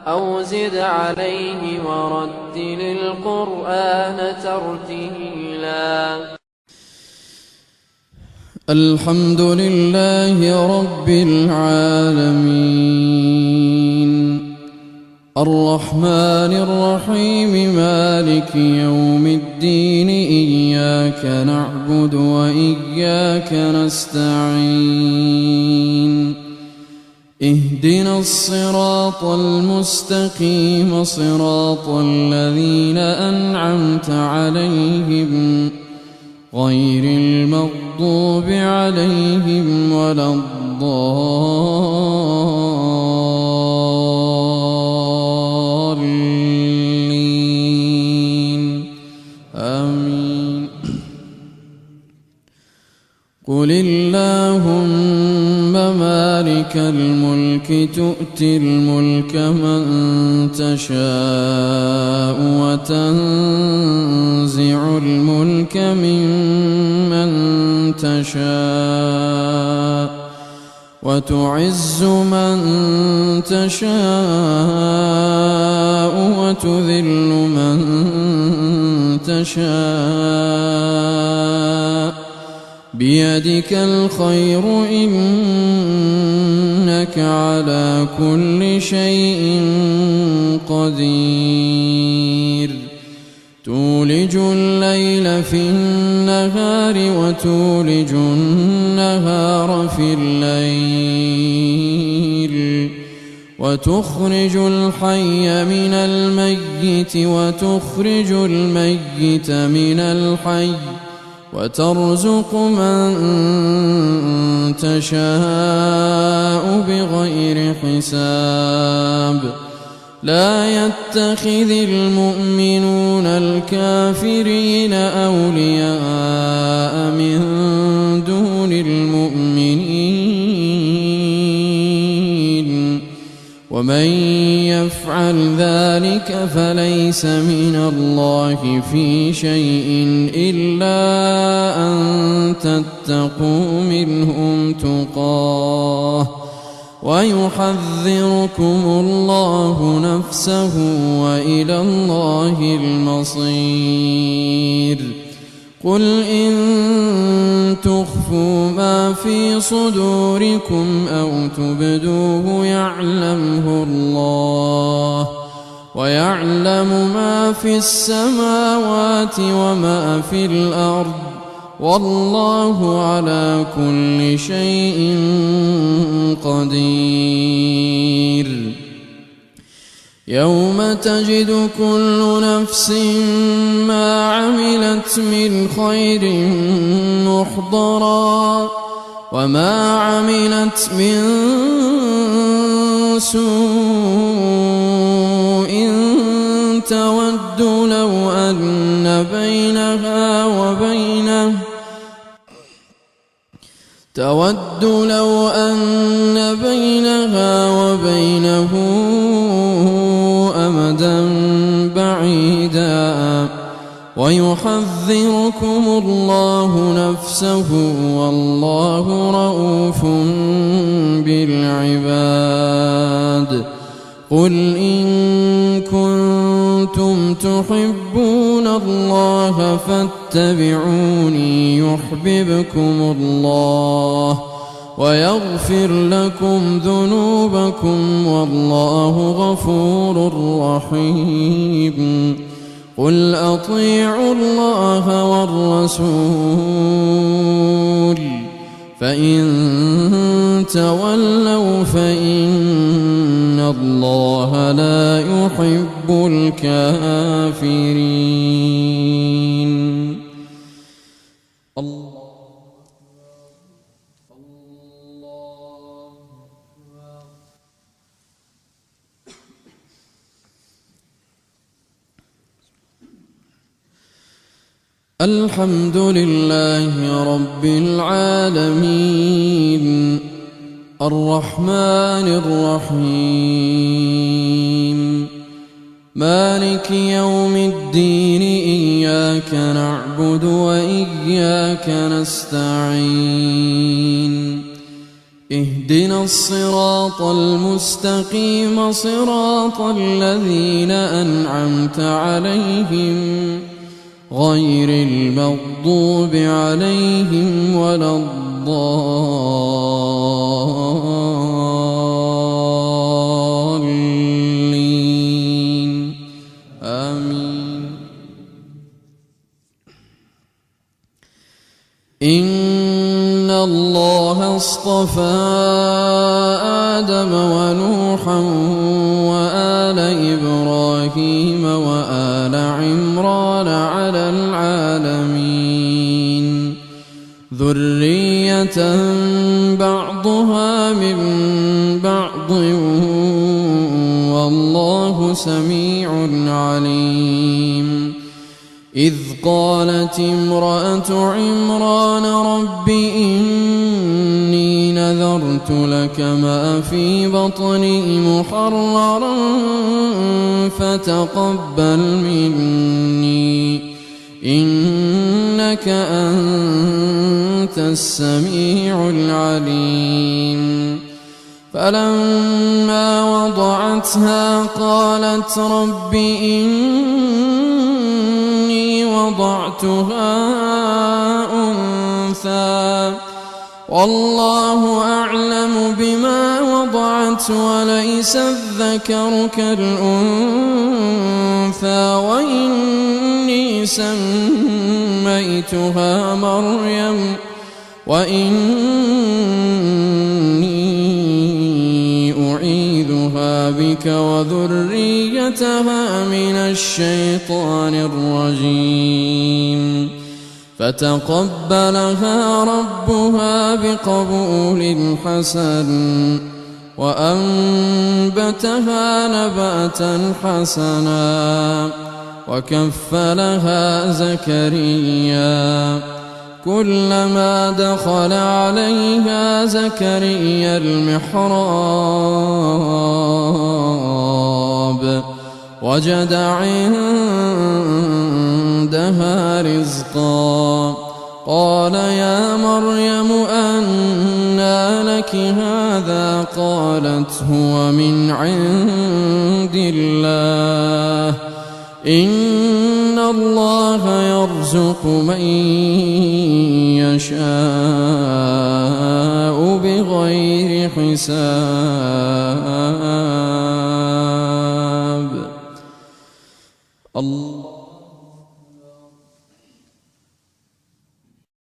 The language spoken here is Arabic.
أو زد عليه ورتل القرآن ترتيلا. الحمد لله رب العالمين الرحمن الرحيم مالك يوم الدين إياك نعبد وإياك نستعين اهدنا الصراط المستقيم صراط الذين أنعمت عليهم غير المغضوب عليهم ولا الضالين آمين. قل اللهم مالك الملك تؤتي الملك من تشاء وتنزع الملك ممن تشاء وتعز من تشاء وتذل من تشاء بيدك الخير إنك على كل شيء قدير تولج الليل في النهار وتولج النهار في الليل وتخرج الحي من الميت وتخرج الميت من الحي وترزق من تشاء بغير حساب. لا يتخذ المؤمنون الكافرين أولياء من دون المؤمنين ومن يفعل ذلك فليس من الله في شيء إلا أن تتقوا منهم تقاه ويحذركم الله نفسه وإلى الله المصير. قل إن تخفوا ما في صدوركم أو تبدوه يعلمه الله ويعلم ما في السماوات وما في الأرض والله على كل شيء قدير. يوم تجد كل نفس ما عملت من خير محضرا وما عملت من سوء تود لو أن بينها وبينه أمدا بعيدا ويحذركم الله نفسه والله رءوف بالعباد. قل إن كنتم تحبون الله فاتبعوني يحببكم الله ويغفر لكم ذنوبكم والله غفور رحيم. قل أطيعوا الله والرسول فإن تولوا فإن الله لا يحب الكافرين. الحمد لله رب العالمين الرحمن الرحيم مالك يوم الدين إياك نعبد وإياك نستعين اهدنا الصراط المستقيم صراط الذين أنعمت عليهم غير المغضوب عليهم ولا الضالين آمين. إن الله اصطفى آدم ونوحا وآل إبراهيم وآل عمران على العالمين ذرية بعضها من بعض والله سميع عليم. إذ قالت امرأة عمران رب إني نذرت لك ما في بطني محررا فتقبل مني إنك أنت السميع العليم. فلما وضعتها قالت رب إني وضعتها أنثى والله أعلم بما وضعت وليس الذكر كالأنثى وإني سميتها مريم وإني أعيذها بك وذريتها من الشيطان الرجيم. فتقبلها ربها بقبول حسن وأنبتها نباتا حسنا وكفلها زكريا كلما دخل عليها زكريا المحراب وجد عندها رزقا قال يا مريم أنى لك هذا قالت هو من عند الله إن الله يرزق من يشاء بغير حساب. الله